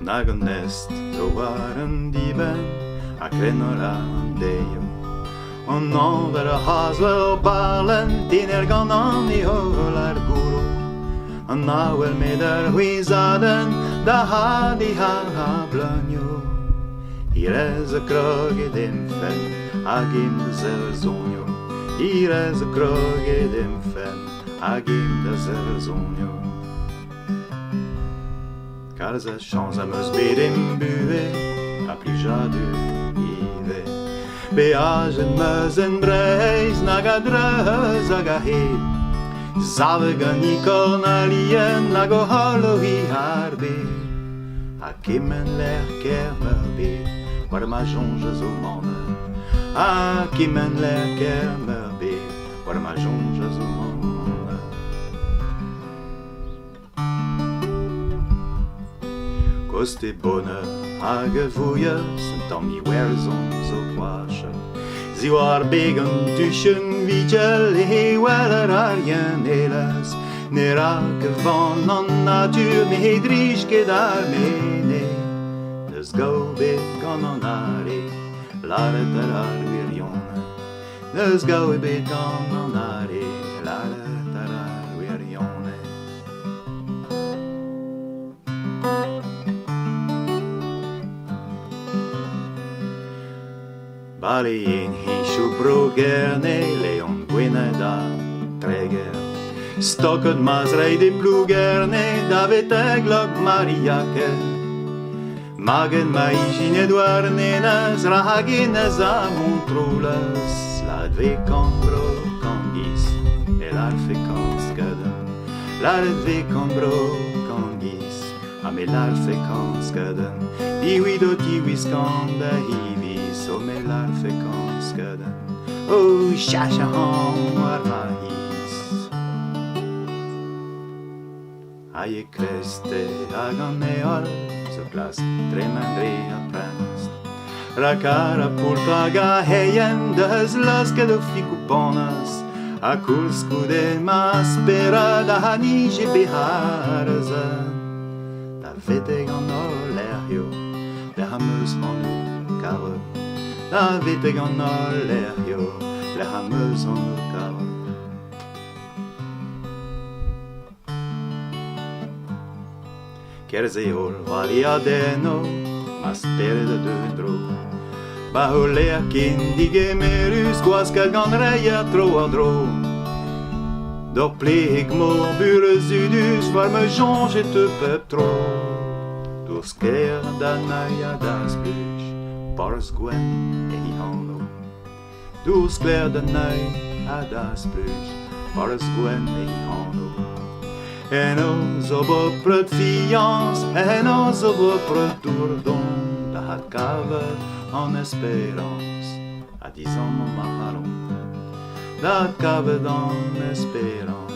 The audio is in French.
hag an nest o war an diben a krenora an deio. An anver a haswell balen din gan an I hol ar guro. An nawel med ar huizaden da had I ha blanio. Hier is a krog dem fen agim de zerzonio. Hier is a krog dem fen agim de zerzonio. Car ze chans a meus bedem bue a plijadu ive. Beage en meus en breiz nag a dreuz ag a hed. Zaveg a nikon alien nag o holovi ar be. A kemen l'er ker meur be, war ma jonge zo manne. A kemen l'er ker meur be, war ma jonge zo manne. Koste bonne hag voie, sunt am I werzon zo poasche. Zi war begen duschen vigel e weller arjen eles. Ne rake van an natuur ne drich ket ar mene. Neus gau bet gant an are, laret ar wirjone. Neus gau bet gant an are, laret ar wirjone. Balien hinsho brogerne, Leon Gwenn da treger. Stokken mazrei de plugerne, da veteglok mariake. Magen maïgin edouarnenas, rahagenas a montrolas. La dve cambro cangis, e l'arfe canskaden. La dve cambro cangis, a me l'arfe canskaden. Diwido tiwiskanda hivis, o me l'arfe canskaden. O shashahan war mahis. Aie creste hag an eol, se plast tremandre a prenast. Racara pulta ga heien, deus lasket o ficuponas. A kulskude maspera da hanige beharzen. Da veteg an olerio, le hameus an o kare. Da veteg an olerio, le hameus an o kare. Kerzeol vali adeno, mas pere de döndro. Baholea kindige merus, quasca ganreia tro a dro. Dor pleg mor bures udus, var me jonge te pep tro. Dur sker da naia das pluch, Porzh Gwenn e hano. Dur sker da naia das pluch, Porzh Gwenn e hano. En oz obo prut fians, en oz obo prut dourdon, da hat kave en espérance, à 10 ans mon maharon, da hat kave en espérance.